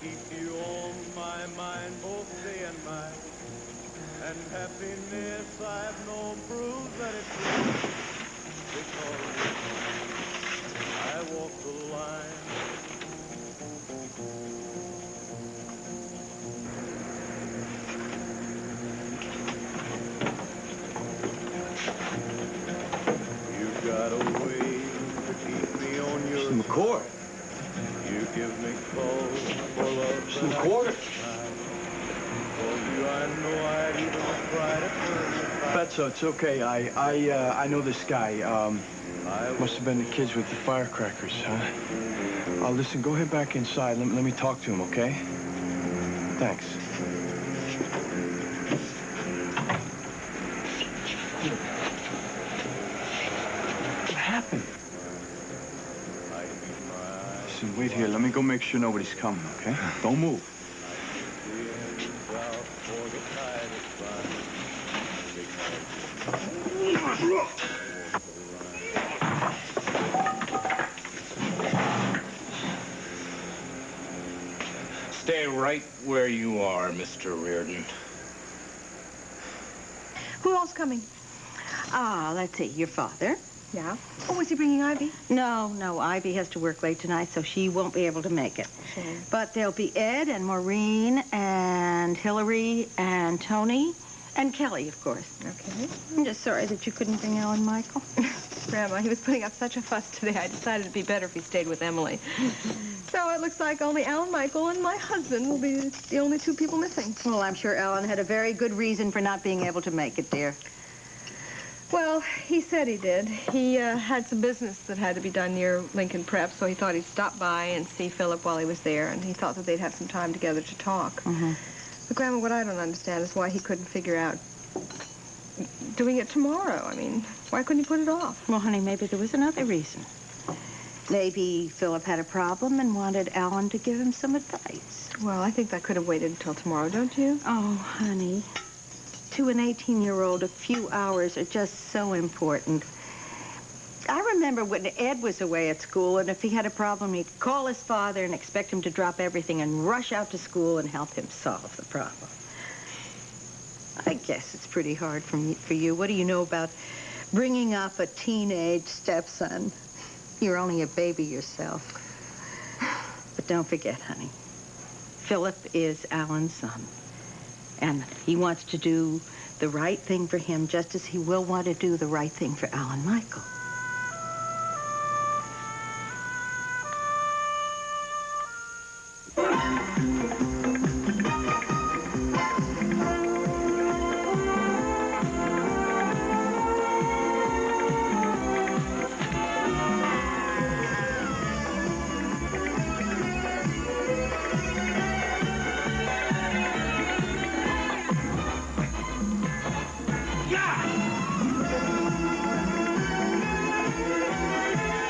keep you on my mind both day and night. And happiness I've known proves that it's true. Because I walk the line. You got a way to keep me on your Mr. McCord. You give me cause for love. Mr. McCord. For you, I know I'd even try to turn the tide. Betso, it's okay. I know this guy. Must have been the kids with the firecrackers, huh? Listen, go ahead back inside. Let me talk to him, okay? Thanks. What happened? Listen, wait here. Let me go make sure nobody's coming, okay? Don't move. Stay right where you are, Mr. Reardon. Who else coming? Let's see. Your father. Yeah. Oh, was he bringing Ivy? No. Ivy has to work late tonight, so she won't be able to make it. Sure. But there'll be Ed and Maureen and Hillary and Tony and Kelly, of course. Okay. I'm just sorry that you couldn't bring Alan Michael. Grandma, he was putting up such a fuss today, I decided it'd be better if he stayed with Emily. So it looks like only Alan Michael and my husband will be the only two people missing. Well, I'm sure Alan had a very good reason for not being able to make it, dear. Well, he said he did. He had some business that had to be done near Lincoln Prep, so he thought he'd stop by and see Philip while he was there, and he thought that they'd have some time together to talk. Mm-hmm. But, Grandma, what I don't understand is why he couldn't figure out doing it tomorrow. I mean, why couldn't he put it off? Well, honey, maybe there was another reason. Maybe Philip had a problem and wanted Alan to give him some advice. Well, I think that could have waited until tomorrow, don't you? Oh, honey. To an 18-year-old, a few hours are just so important. I remember when Ed was away at school, and if he had a problem, he'd call his father and expect him to drop everything and rush out to school and help him solve the problem. I guess it's pretty hard for you. What do you know about bringing up a teenage stepson? You're only a baby yourself. But don't forget, honey, Philip is Alan's son. And he wants to do the right thing for him just as he will want to do the right thing for Alan Michael.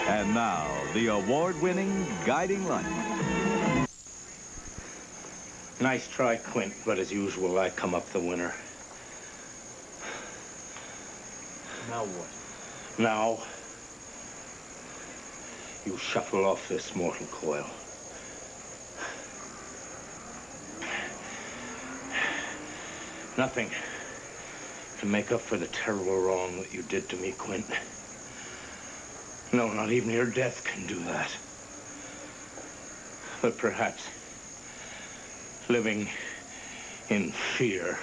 And now, the award-winning Guiding Light. Nice try, Quint, but as usual, I come up the winner. Now what? Now, you shuffle off this mortal coil. Nothing can make up for the terrible wrong that you did to me, Quint. No, not even your death can do that. But perhaps living in fear,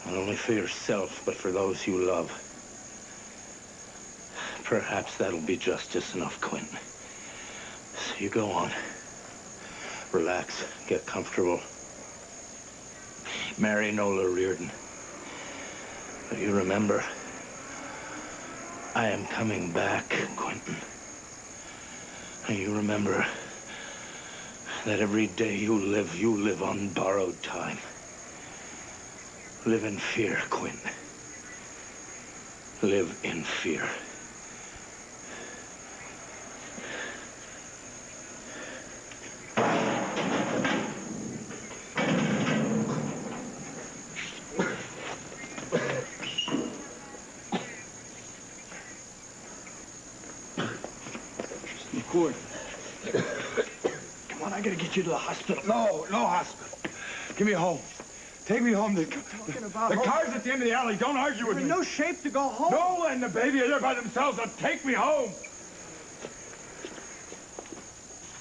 not only for yourself, but for those you love, perhaps that'll be justice enough, Quint. So you go on. Relax, get comfortable. Marry Nola Reardon. But you remember, I am coming back, Quentin. And you remember that every day you live on borrowed time. Live in fear, Quentin. Live in fear. McCord. Come on, I gotta get you to the hospital. No, no hospital. Give me a home. Take me home. The car's at the end of the alley. Don't argue with me. You're in no shape to go home. Nola and the baby are there by themselves. Now take me home.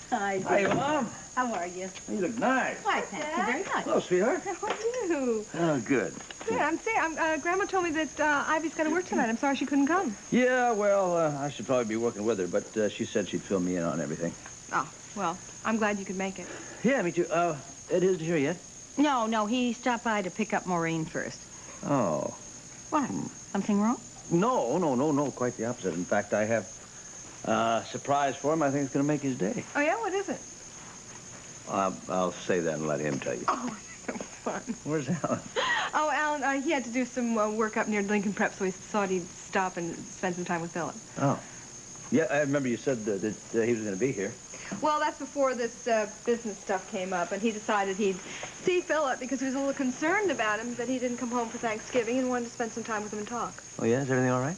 Hi, Hi, Mom. How are you? You look nice. Why, thank you very much. Hello, sweetheart. How are you? Oh, good. Good. Grandma told me that Ivy's got to work tonight. I'm sorry she couldn't come. Yeah, well, I should probably be working with her, but she said she'd fill me in on everything. Oh, well, I'm glad you could make it. Yeah, me too. Ed isn't here yet? No, he stopped by to pick up Maureen first. Oh. What? Something wrong? No, quite the opposite. In fact, I have a surprise for him. I think it's going to make his day. Oh, yeah? What is it? I'll say that and let him tell you. Oh, so fun. Where's Alan? Oh, Alan, he had to do some work up near Lincoln Prep, so he thought he'd stop and spend some time with Philip. Oh. Yeah, I remember you said that he was going to be here. Well, that's before this business stuff came up, and he decided he'd see Philip because he was a little concerned about him, that he didn't come home for Thanksgiving and wanted to spend some time with him and talk. Oh, yeah? Is everything all right?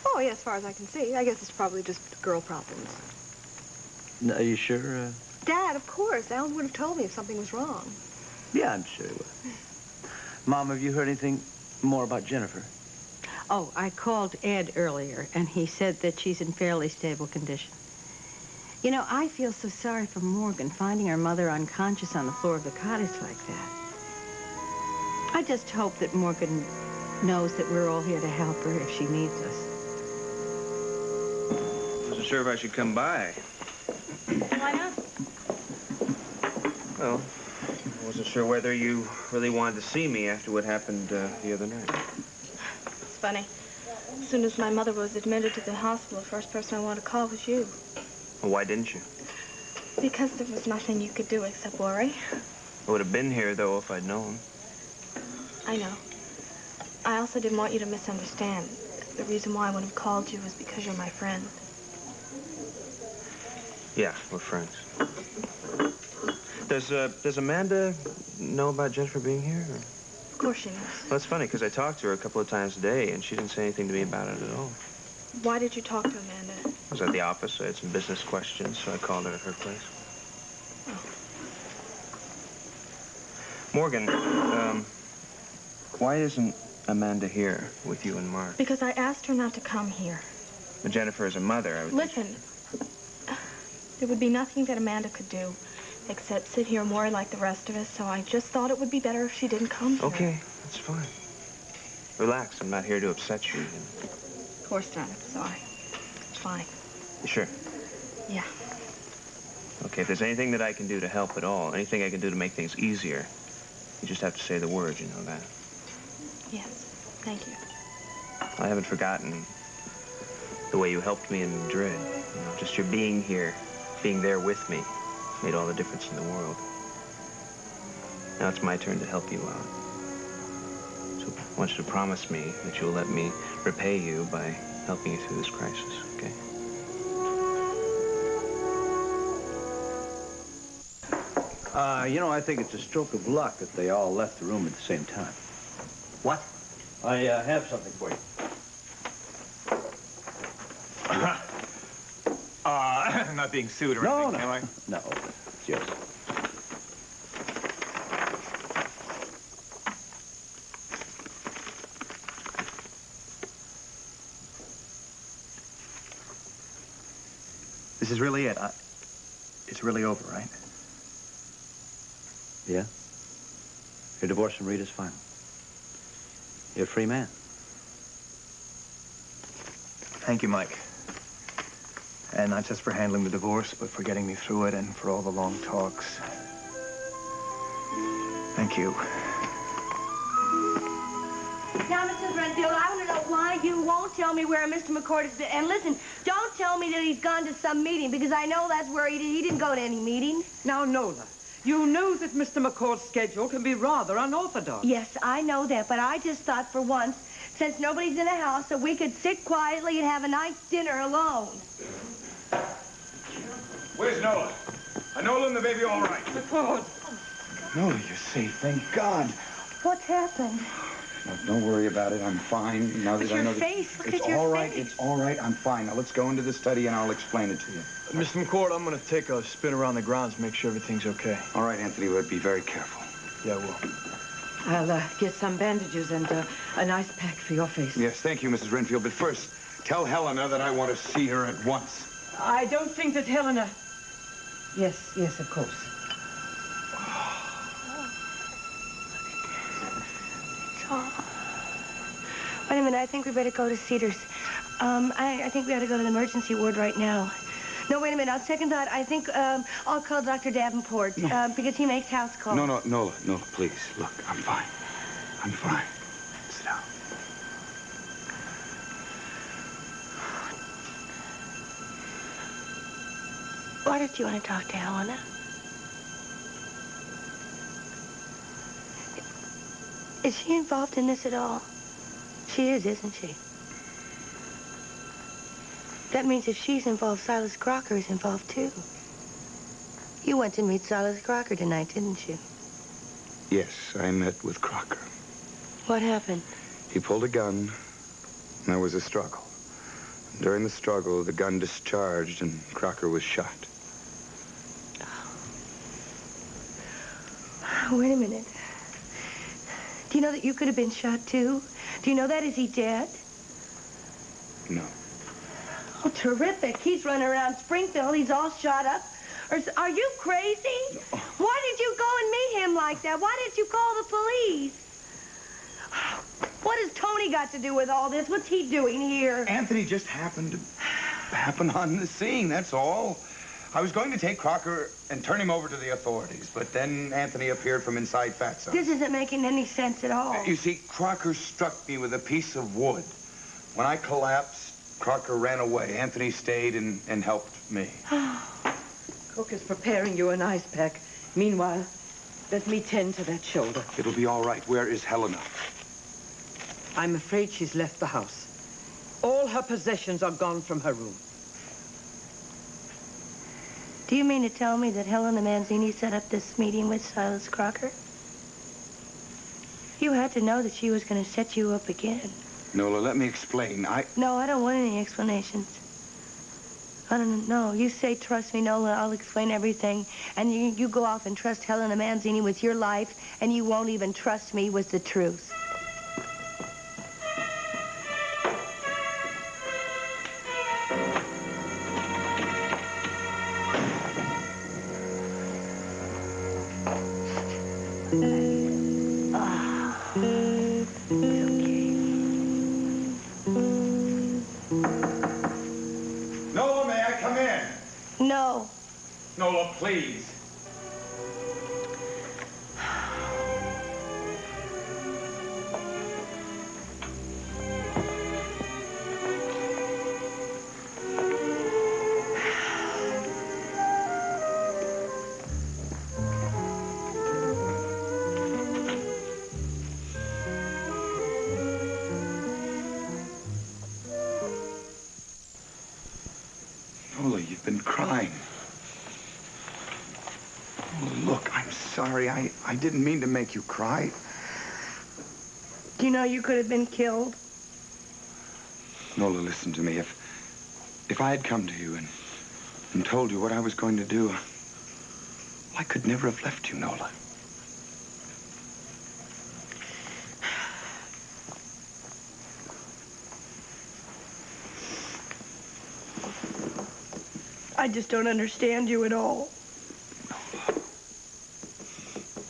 Oh, yeah, as far as I can see. I guess it's probably just girl problems. No, are you sure? Dad, of course. Alan would have told me if something was wrong. Yeah, I'm sure he would. Mom, have you heard anything more about Jennifer? Oh, I called Ed earlier, and he said that she's in fairly stable condition. You know, I feel so sorry for Morgan, finding her mother unconscious on the floor of the cottage like that. I just hope that Morgan knows that we're all here to help her if she needs us. Wasn't sure if I should come by. Why not? Well, I wasn't sure whether you really wanted to see me after what happened the other night. It's funny. As soon as my mother was admitted to the hospital, the first person I wanted to call was you. Well, why didn't you? Because there was nothing you could do except worry. I would have been here, though, if I'd known. I know. I also didn't want you to misunderstand. The reason why I would have called you was because you're my friend. Yeah, we're friends. Does Amanda know about Jennifer being here? Or? Of course she knows. Well, that's funny, because I talked to her a couple of times a day, and she didn't say anything to me about it at all. Why did you talk to Amanda? I was at the office. I had some business questions, so I called her at her place. Oh. Morgan, why isn't Amanda here with you and Mark? Because I asked her not to come here. But Jennifer is a mother, I would Listen, there would be nothing that Amanda could do except sit here and worry like the rest of us, so I just thought it would be better if she didn't come here. Okay, that's fine. Relax, I'm not here to upset you. Of course not, I'm sorry. It's fine. You sure? Yeah. Okay, if there's anything that I can do to help at all, anything I can do to make things easier, you just have to say the word, you know that. Yes, thank you. I haven't forgotten the way you helped me in Madrid. You know, just your being here, being there with me, made all the difference in the world. Now it's my turn to help you out. So I want you to promise me that you'll let me repay you by helping you through this crisis, okay? You know, I think it's a stroke of luck that they all left the room at the same time. What? I have something for you. Not being sued or anything, am I? No, just... This is really it. It's really over, right? Yeah? Your divorce from Rita's final. You're a free man. Thank you, Mike. And not just for handling the divorce, but for getting me through it and for all the long talks. Thank you. Now, Mrs. Renfield, I want to know why you won't tell me where Mr. McCord is. And listen, don't tell me that he's gone to some meeting, because I know that's where he didn't go to any meeting. Now, Nola, you know that Mr. McCord's schedule can be rather unorthodox. Yes, I know that, but I just thought for once, since nobody's in the house, that we could sit quietly and have a nice dinner alone. Where's Nola? Are Nola and the baby all right? McCord. Nola, you're safe, thank God. What's happened? Look, don't worry about it. I'm fine. Now that I know Look at your face. It's all right. It's all right. I'm fine. Now let's go into the study and I'll explain it to you. Mr. McCord, I'm going to take a spin around the grounds, make sure everything's okay. All right, Anthony, but be very careful. Yeah, I will. I'll get some bandages and an ice pack for your face. Yes, thank you, Mrs. Renfield. But first, tell Helena that I want to see her at once. I don't think that Helena... Yes, of course. Wait a minute, I think we better go to Cedars. I think we ought to go to the emergency ward right now. No, wait a minute. On second thought, I think I'll call Dr. Davenport because he makes house calls. No, Nola, please. Look, I'm fine. I'm fine. Sit down. Why did you want to talk to Helena? Is she involved in this at all? She is, isn't she? That means if she's involved, Silas Crocker is involved, too. You went to meet Silas Crocker tonight, didn't you? Yes, I met with Crocker. What happened? He pulled a gun, and there was a struggle. During the struggle, the gun discharged, and Crocker was shot. Wait a minute. Do you know that you could have been shot, too? Do you know that? Is he dead? No. Oh, terrific. He's running around Springfield. He's all shot up. Are you crazy? No. Why did you go and meet him like that? Why did you call the police? What has Tony got to do with all this? What's he doing here? Anthony just happened to happen on the scene, that's all. I was going to take Crocker and turn him over to the authorities, but then Anthony appeared from inside Fatso. This isn't making any sense at all. You see, Crocker struck me with a piece of wood. When I collapsed, Crocker ran away. Anthony stayed and helped me. Cook is preparing you an ice pack. Meanwhile, let me tend to that shoulder. It'll be all right. Where is Helena? I'm afraid she's left the house. All her possessions are gone from her room. Do you mean to tell me that Helena Manzini set up this meeting with Silas Crocker? You had to know that she was going to set you up again. Nola, let me explain. No, I don't want any explanations. I don't know. You say, trust me, Nola, I'll explain everything. And you go off and trust Helena Manzini with your life, and you won't even trust me with the truth. No. Nola, please. Nola, you've been crying. Oh, look, I'm sorry. I didn't mean to make you cry. Do you know you could have been killed? Nola, listen to me. If I had come to you and told you what I was going to do, I could never have left you, Nola. I just don't understand you at all.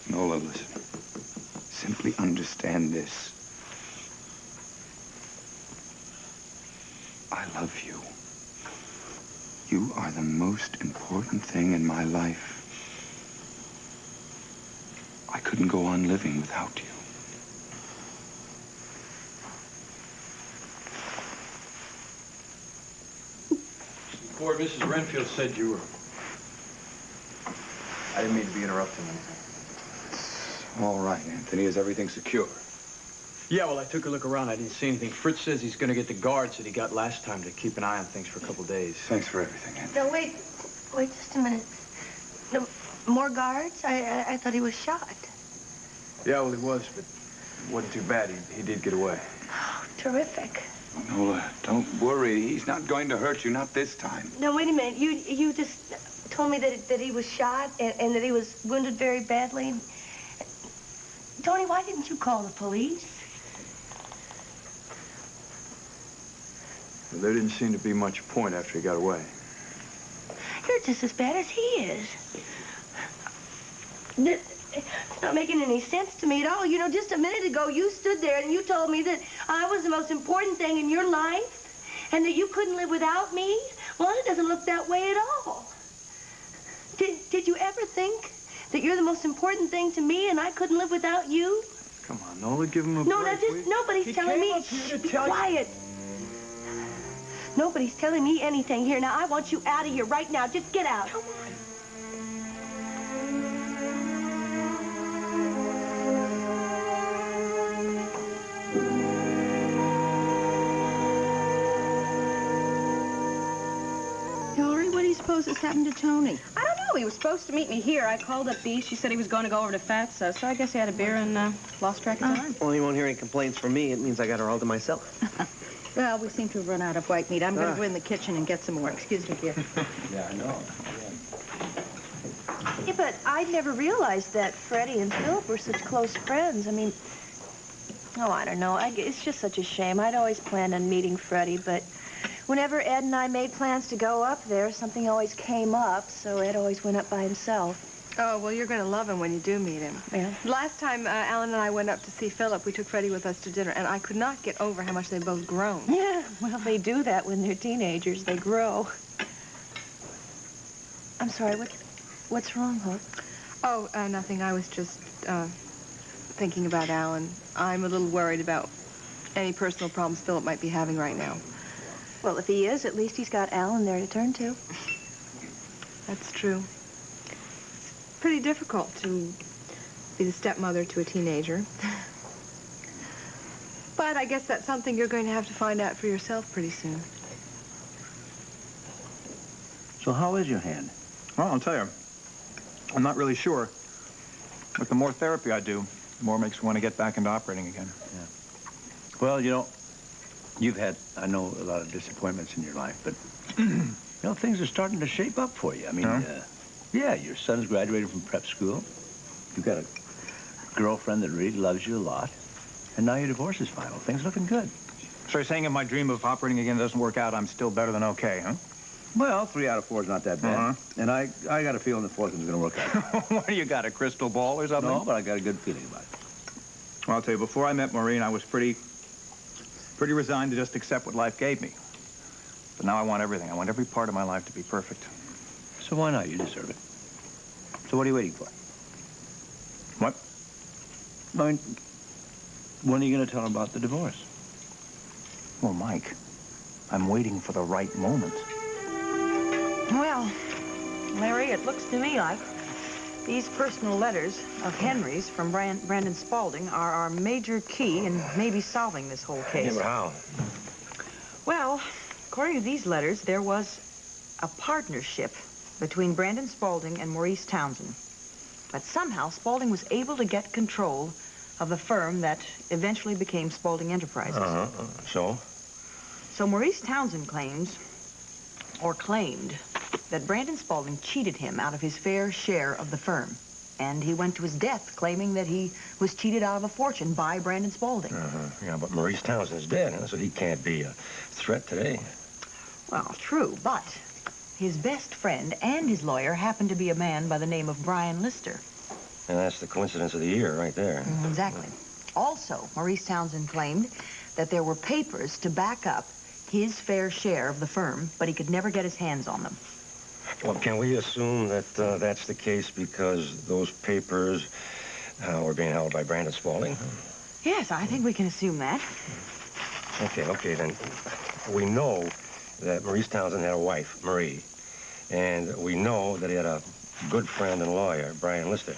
Nola, listen. Simply understand this. I love you. You are the most important thing in my life. I couldn't go on living without you. Boy, Mrs. Renfield said you were... I didn't mean to be interrupting. It's all right, Anthony. Is everything secure? Yeah, well, I took a look around. I didn't see anything. Fritz says he's going to get the guards that he got last time to keep an eye on things for a couple days. Thanks for everything, Anthony. No, wait just a minute. No, more guards? I thought he was shot. Yeah, well, he was, but wasn't too bad. He did get away. Oh, terrific. Nola, don't worry. He's not going to hurt you, not this time. No, wait a minute. You just told me that he was shot and that he was wounded very badly. Tony, why didn't you call the police? Well, there didn't seem to be much point after he got away. You're just as bad as he is. It's not making any sense to me at all. You know, just a minute ago, you stood there and you told me that I was the most important thing in your life and that you couldn't live without me. Well, it doesn't look that way at all. Did you ever think that you're the most important thing to me and I couldn't live without you? Come on, Nola, give him a No, break. no, just nobody's telling me. Shh, be quiet. Nobody's telling me anything here. Now, I want you out of here right now. Just get out. Come on. Hillary, what do you suppose has happened to Tony? I don't know. He was supposed to meet me here. I called up Dee. She said he was going to go over to Fatso, so I guess he had a beer and lost track of time. Well, you won't hear any complaints from me. It means I got her all to myself. Well, we seem to have run out of white meat. I'm going to go in the kitchen and get some more. Excuse me, dear. Yeah, I know. Yeah, but I never realized that Freddie and Philip were such close friends. I mean, oh, I don't know. It's just such a shame. I'd always planned on meeting Freddie, but whenever Ed and I made plans to go up there, something always came up, so Ed always went up by himself. Oh, well, you're going to love him when you do meet him. Yeah. Last time Alan and I went up to see Philip, we took Freddie with us to dinner, and I could not get over how much they both grown. Yeah, well, they do that when they're teenagers. They grow. I'm sorry, what's wrong, Hope? Oh, nothing. I was just thinking about Alan. I'm a little worried about any personal problems Philip might be having right now. Well, if he is, at least he's got Alan there to turn to. That's true. It's pretty difficult to be the stepmother to a teenager. But I guess that's something you're going to have to find out for yourself pretty soon. So how is your hand? Well, I'll tell you, I'm not really sure. But the more therapy I do, the more it makes me want to get back into operating again. Yeah. Well, you know, you've had, I know, a lot of disappointments in your life, but, you know, things are starting to shape up for you. I mean, yeah, your son's graduated from prep school. You've got a girlfriend that really loves you a lot. And now your divorce is final. Things looking good. So you're saying if my dream of operating again doesn't work out, I'm still better than okay, huh? Well, 3 out of 4 is not that bad. And I got a feeling the 4th one's going to work out. What, do you got, a crystal ball or something? No, but I got a good feeling about it. Well, I'll tell you, before I met Maureen, I was pretty resigned to just accept what life gave me. But now I want everything. I want every part of my life to be perfect. So why not? You deserve it. So what are you waiting for? What? I mean, when are you going to tell her about the divorce? Well, Mike, I'm waiting for the right moment. Well, Larry, it looks to me like these personal letters of Henry's from Brandon Spaulding are our major key in maybe solving this whole case. Yeah, but how? Well, according to these letters, there was a partnership between Brandon Spaulding and Maurice Townsend. But somehow, Spaulding was able to get control of the firm that eventually became Spaulding Enterprises. So Maurice Townsend claimed that Brandon Spaulding cheated him out of his fair share of the firm. And he went to his death claiming that he was cheated out of a fortune by Brandon Spaulding. Yeah, but Maurice Townsend's dead, huh? So he can't be a threat today. Well, true, but his best friend and his lawyer happened to be a man by the name of Brian Lister. And that's the coincidence of the year right there. Exactly. Also, Maurice Townsend claimed that there were papers to back up his fair share of the firm, but he could never get his hands on them. Well, can we assume that that's the case because those papers were being held by Brandon Spaulding? Yes, I think we can assume that. Okay, then. We know that Maurice Townsend had a wife, Marie, and we know that he had a good friend and lawyer, Brian Lister.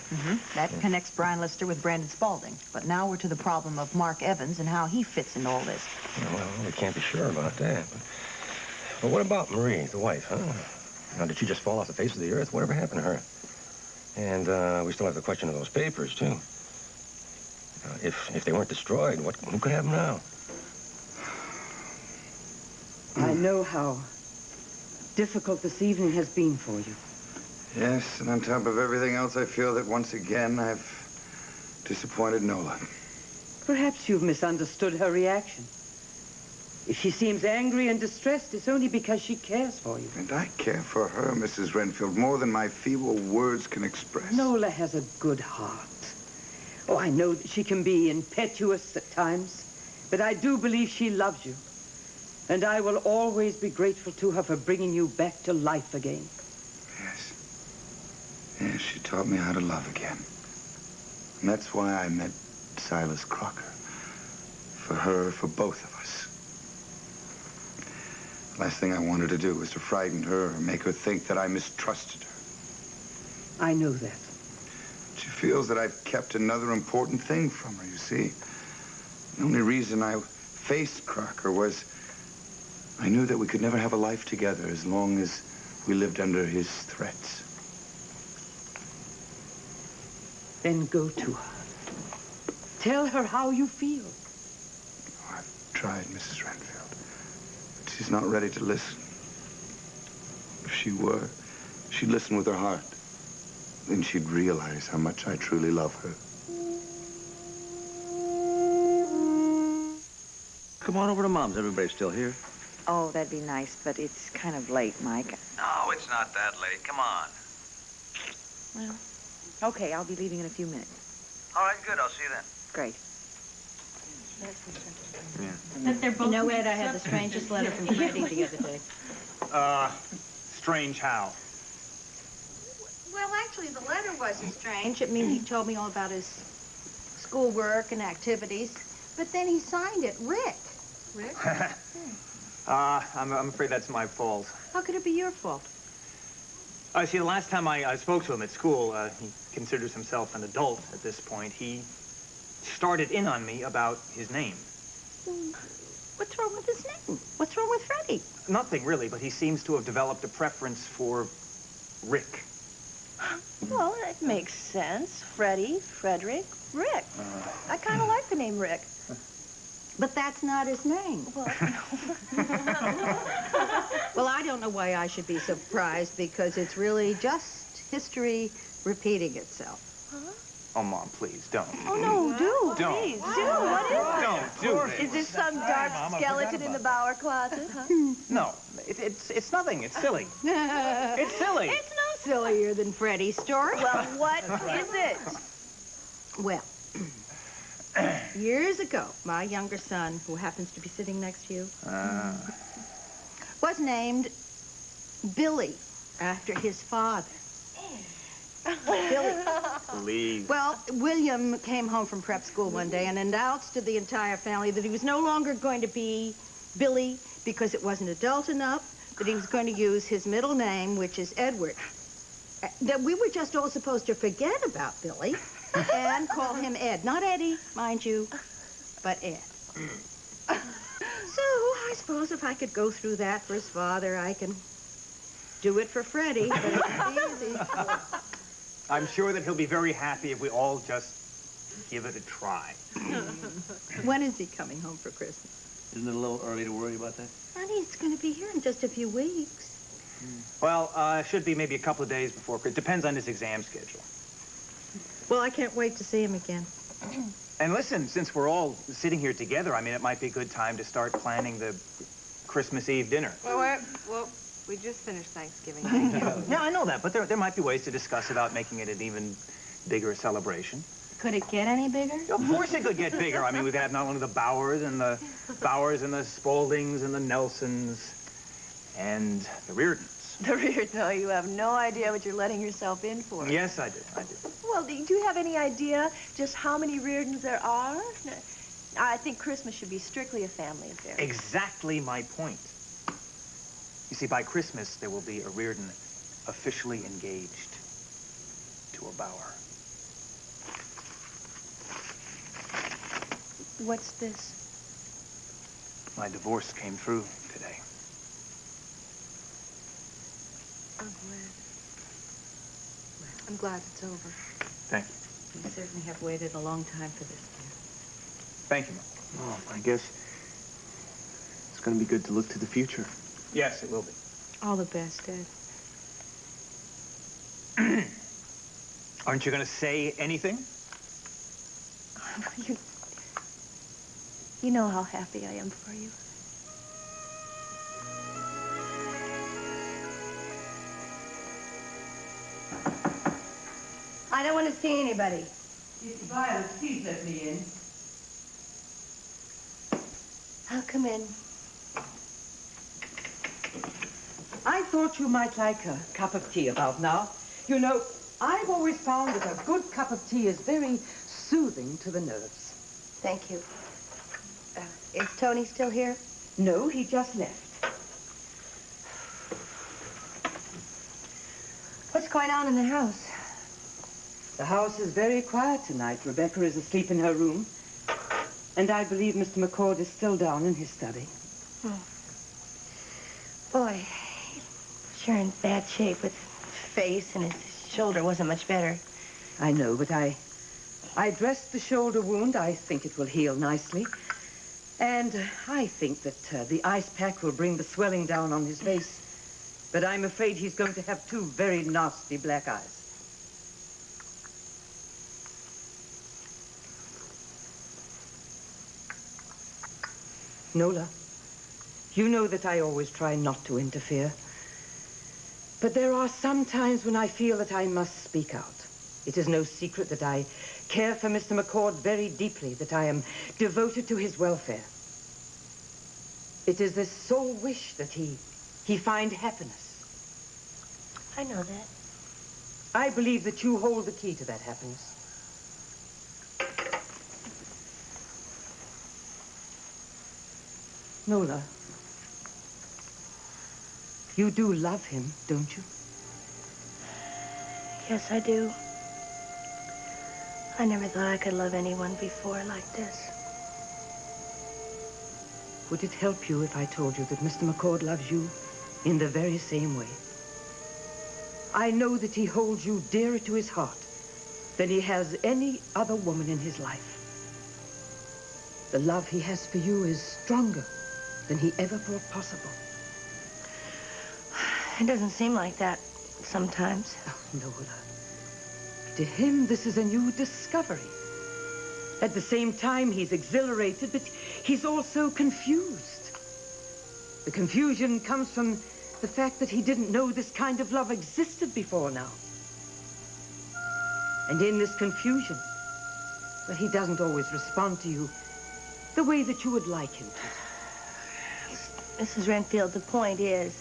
That connects Brian Lister with Brandon Spaulding. But now we're to the problem of Mark Evans and how he fits into all this. Yeah, well, we can't be sure about that. But what about Marie, the wife, huh? Now, did she just fall off the face of the earth? Whatever happened to her? And we still have the question of those papers, too. If they weren't destroyed, who could have them now? I know how difficult this evening has been for you. Yes, and on top of everything else, I feel that once again I've disappointed Nola. Perhaps you've misunderstood her reaction. If she seems angry and distressed, it's only because she cares for you. And I care for her, Mrs. Renfield, more than my feeble words can express. Nola has a good heart. Oh, I know that she can be impetuous at times, but I do believe she loves you. And I will always be grateful to her for bringing you back to life again. Yes. Yes, she taught me how to love again. And that's why I met Silas Crocker. For her, for both of us. Last thing I wanted to do was to frighten her or make her think that I mistrusted her. I know that. She feels that I've kept another important thing from her, you see. The only reason I faced Crocker was I knew that we could never have a life together as long as we lived under his threats. Then go to her. Tell her how you feel. I've tried, Mrs. Renfield. But she's not ready to listen. If she were, she'd listen with her heart. Then she'd realize how much I truly love her. Come on over to Mom's. Everybody's still here. Oh, that'd be nice, but it's kind of late, Mike. No, it's not that late. Come on. Well, okay, I'll be leaving in a few minutes. All right, good. I'll see you then. Great. You know, Ed, I had the strangest letter from Freddie the other day. Strange how? Well, actually, the letter wasn't strange. I mean, he told me all about his schoolwork and activities, but then he signed it Rick. Rick? I'm afraid that's my fault. How could it be your fault? See, the last time I spoke to him at school, he considers himself an adult at this point. He started in on me about his name. What's wrong with his name? What's wrong with Freddie? Nothing, really, but he seems to have developed a preference for Rick. Well, that makes sense. Freddie, Frederick, Rick. I kind of like the name Rick. But that's not his name. Well, Well, I don't know why I should be surprised, because it's really just history repeating itself. Oh, Mom, please, don't. oh, no, do. Don't. Please, do. What is it? Don't do this. Is this some dark skeleton in the Bower closet, huh? No, it's nothing. It's silly. It's silly. It's no sillier than Freddie's story. Well, what is it? Well, years ago, my younger son, who happens to be sitting next to you, was named Billy after his father. Billy. Please. Well, William came home from prep school one day and announced to the entire family that he was no longer going to be Billy because it wasn't adult enough, that he was going to use his middle name, which is Edward. That we were just all supposed to forget about Billy and call him Ed. Not Eddie, mind you, but Ed. So I suppose if I could go through that for his father, I can do it for Freddie, but it won't be easy. I'm sure that he'll be very happy if we all just give it a try. When is he coming home for Christmas? Isn't it a little early to worry about that? Honey, it's going to be here in just a few weeks. Well, should be maybe a couple of days before. It depends on his exam schedule. Well, I can't wait to see him again. And listen, since we're all sitting here together, I mean, it might be a good time to start planning the Christmas Eve dinner. Well, we just finished Thanksgiving. Yeah, I know that, but there might be ways to discuss about making it an even bigger celebration. Could it get any bigger? Of course it could get bigger. I mean, we could have not only the Bowers and the Spauldings and the Nelsons and the Reardons. The Reardons, no, you have no idea what you're letting yourself in for. Yes, I do. Well, do you have any idea just how many Reardons there are? I think Christmas should be strictly a family affair. Exactly my point. You see, by Christmas, there will be a Reardon officially engaged to a Bower. What's this? My divorce came through today. I'm glad it's over. Thank you. You certainly have waited a long time for this, dear. Thank you. Oh, I guess it's going to be good to look to the future. Yes, it will be. All the best, Ed. Aren't you going to say anything? You know how happy I am for you. I don't want to see anybody. It's Violet. Please let me in. I'll come in. I thought you might like a cup of tea about now. You know, I've always found that a good cup of tea is very soothing to the nerves. Thank you. Is Tony still here? No, he just left. What's going on in the house? The house is very quiet tonight. Rebecca is asleep in her room. And I believe Mr. McCord is still down in his study. Oh. Boy, he's sure in bad shape with his face, and his shoulder wasn't much better. I know, but I dressed the shoulder wound. I think it will heal nicely. And I think that the ice pack will bring the swelling down on his face. But I'm afraid he's going to have two very nasty black eyes. Nola, you know that I always try not to interfere. But there are some times when I feel that I must speak out. It is no secret that I care for Mr. McCord very deeply, that I am devoted to his welfare. It is this sole wish that he find happiness. I know that. I believe that you hold the key to that happiness. Nola, you do love him, don't you? Yes, I do. I never thought I could love anyone before like this. Would it help you if I told you that Mr. McCord loves you in the very same way? I know that he holds you dearer to his heart than he has any other woman in his life. The love he has for you is stronger than he ever thought possible. It doesn't seem like that sometimes. Oh, Nola. To him, this is a new discovery. At the same time, he's exhilarated, but he's also confused. The confusion comes from the fact that he didn't know this kind of love existed before now. And in this confusion, well, he doesn't always respond to you the way that you would like him to. Mrs. Renfield, the point is,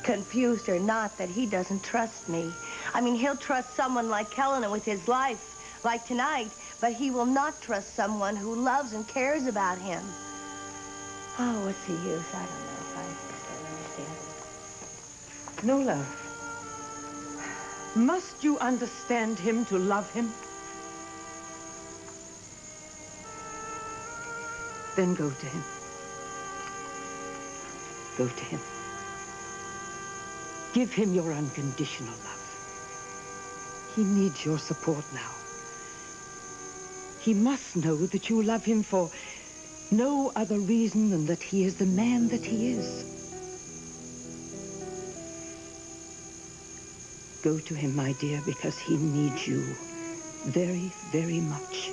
confused or not, that he doesn't trust me. I mean, he'll trust someone like Helena with his life, like tonight, but he will not trust someone who loves and cares about him. Oh, what's the use? I don't know if I don't understand. Nola, must you understand him to love him? Then go to him. Go to him. Give him your unconditional love. He needs your support now. He must know that you love him for no other reason than that he is the man that he is. Go to him, my dear, because he needs you very, very much.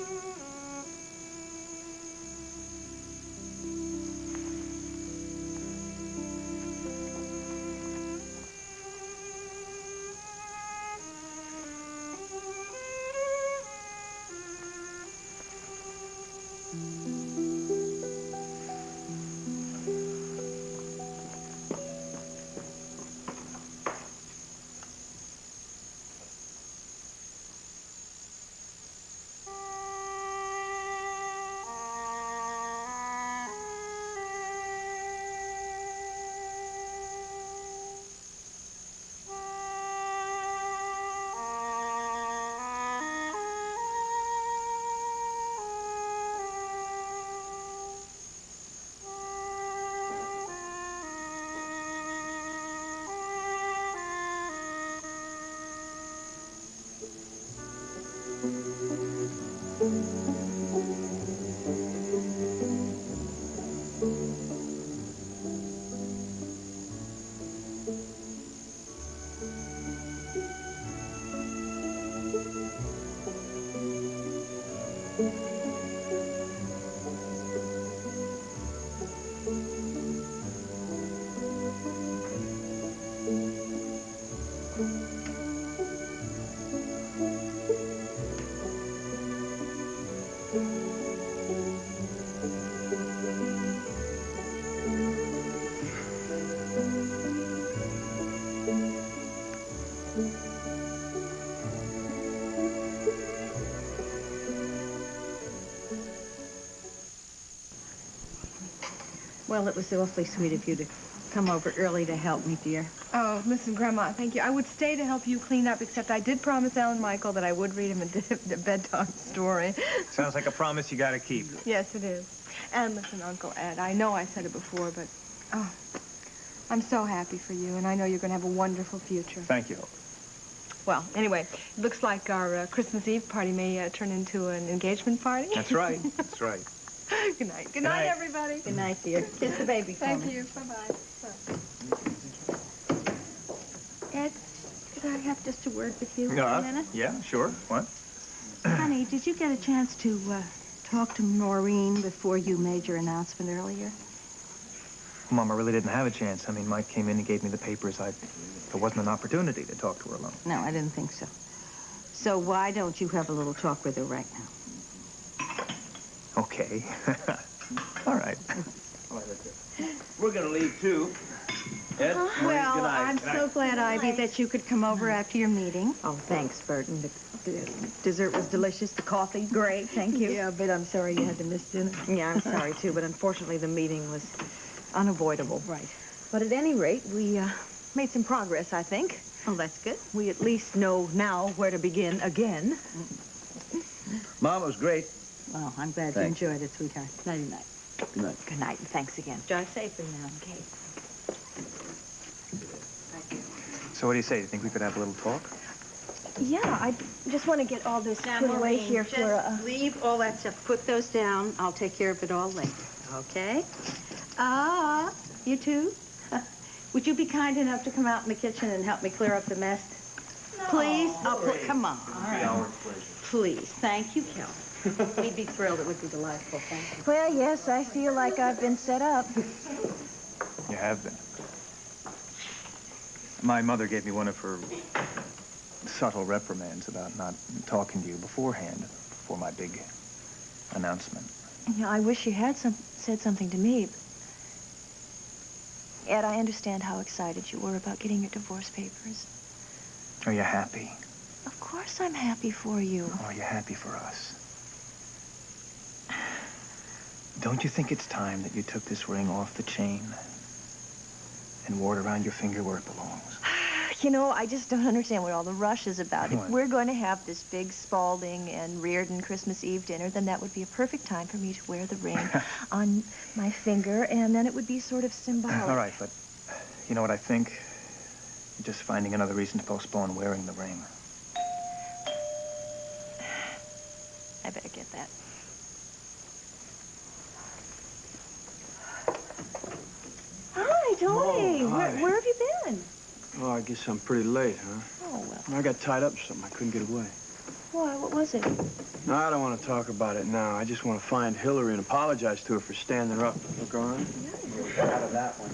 Well, it was awfully sweet of you to come over early to help me, dear. Oh, listen, Grandma, thank you. I would stay to help you clean up, except I did promise Alan Michael that I would read him a bedtime story. Sounds like a promise you gotta keep. Yes, it is. And listen, Uncle Ed, I know I said it before, but, oh, I'm so happy for you, and I know you're going to have a wonderful future. Thank you. Well, anyway, it looks like our Christmas Eve party may turn into an engagement party. That's right. That's right. Good night. Good night, everybody. Good night, dear. Kiss the baby for Thank me. you. Bye-bye. Ed, could I have just a word with you for a minute? Yeah, sure. What? Honey, did you get a chance to talk to Maureen before you made your announcement earlier? Mom, I really didn't have a chance. I mean, Mike came in and gave me the papers. There wasn't an opportunity to talk to her alone. No, I didn't think so. So why don't you have a little talk with her right now? Okay. All right. We're going to leave, too. Ed, Maureen, Well, good night. I'm so glad, Ivy, that you could come over after your meeting. Oh, thanks, Burton. The dessert was delicious. The coffee, great. Thank you. Yeah, but I'm sorry you had to miss dinner. Yeah, I'm sorry, too, but unfortunately the meeting was unavoidable. Right. But at any rate, we made some progress, I think. Oh, that's good. We at least know now where to begin again. Mom, it was great. Oh, I'm glad Thanks. you enjoyed it, sweetheart. Nighty-night. Good night. Good night, and thanks again. Drive safely now. Okay. So what do you say? You think we could have a little talk? Yeah, I just want to get all this Now, put away Maureen, here just for a... leave all that stuff. Put those down. I'll take care of it all later. Okay? You two? Would you be kind enough to come out in the kitchen and help me clear up the mess? No. Please? Come on. All right. Our pleasure. Please. Thank you, Kelly. We'd be thrilled. It would be delightful. Thank you. Well, yes, I feel like I've been set up. You have been. My mother gave me one of her subtle reprimands about not talking to you beforehand, before my big announcement. You know, I wish you had said something to me. Ed, I understand how excited you were about getting your divorce papers. Are you happy? Of course I'm happy for you. Oh, are you happy for us? Don't you think it's time that you took this ring off the chain and wore it around your finger where it belongs? You know, I just don't understand what all the rush is about. What? If we're going to have this big Spalding and Reardon Christmas Eve dinner, then that would be a perfect time for me to wear the ring on my finger, and then it would be sort of symbolic. All right, but you know what I think? You're just finding another reason to postpone wearing the ring. I better get that. Hi, Tony. Oh, hi. Where have you been? Oh, I guess I'm pretty late, huh? Oh, well. I got tied up or something. I couldn't get away. Why? What was it? No, I don't want to talk about it now. I just want to find Hillary and apologize to her for standing her up. Look around. Out of that one.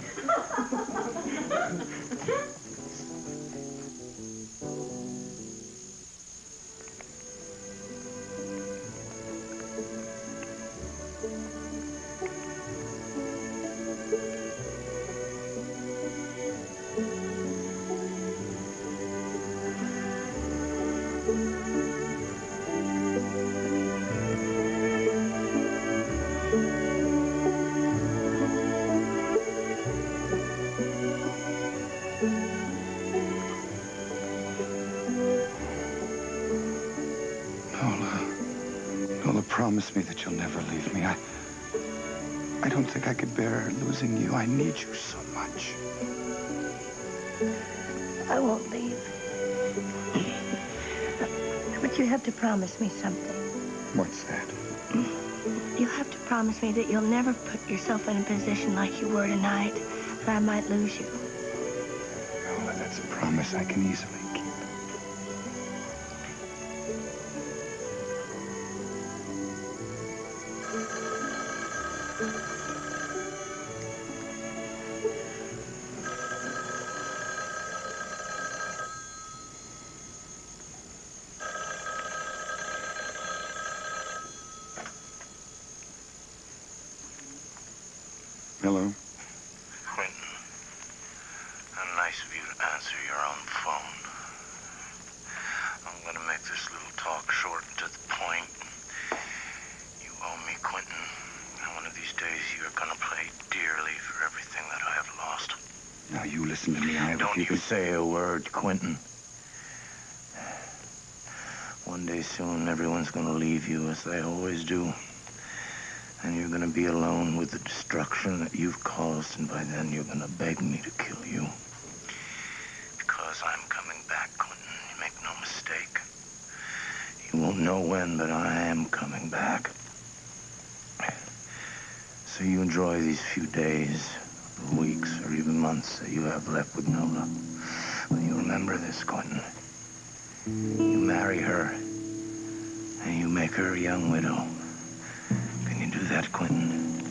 Lola, promise me that you'll never leave me. I don't think I could bear losing you. I need you so much. I won't leave. But you have to promise me something. What's that? You'll have to promise me that you'll never put yourself in a position like you were tonight, where I might lose you. Lola, that's a promise I can easily keep. Hello? Quentin, how nice of you to answer your own phone. I'm gonna make this little talk short and to the point. You owe me, Quentin. And one of these days you're gonna pay dearly you say a word, Quentin. One day soon, everyone's gonna leave you, as they always do. And you're gonna be alone with the destruction that you've caused, and by then you're gonna beg me to kill you. Because I'm coming back, Quentin. You make no mistake. You won't know when, but I am coming back. So you enjoy these few days, weeks, or even months that you have left with Nola. But you remember this, Quentin. You marry her, and you make her a young widow. Can you do that, Quentin?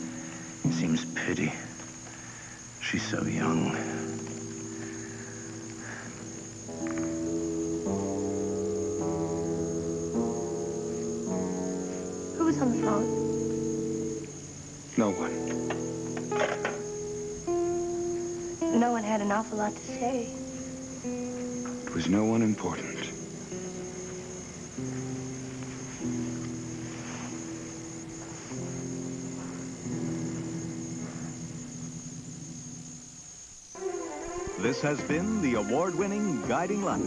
It seems pity. She's so young. Who was on the phone? No one. No one had an awful lot to say. It was no one important. This has been the award-winning Guiding Light.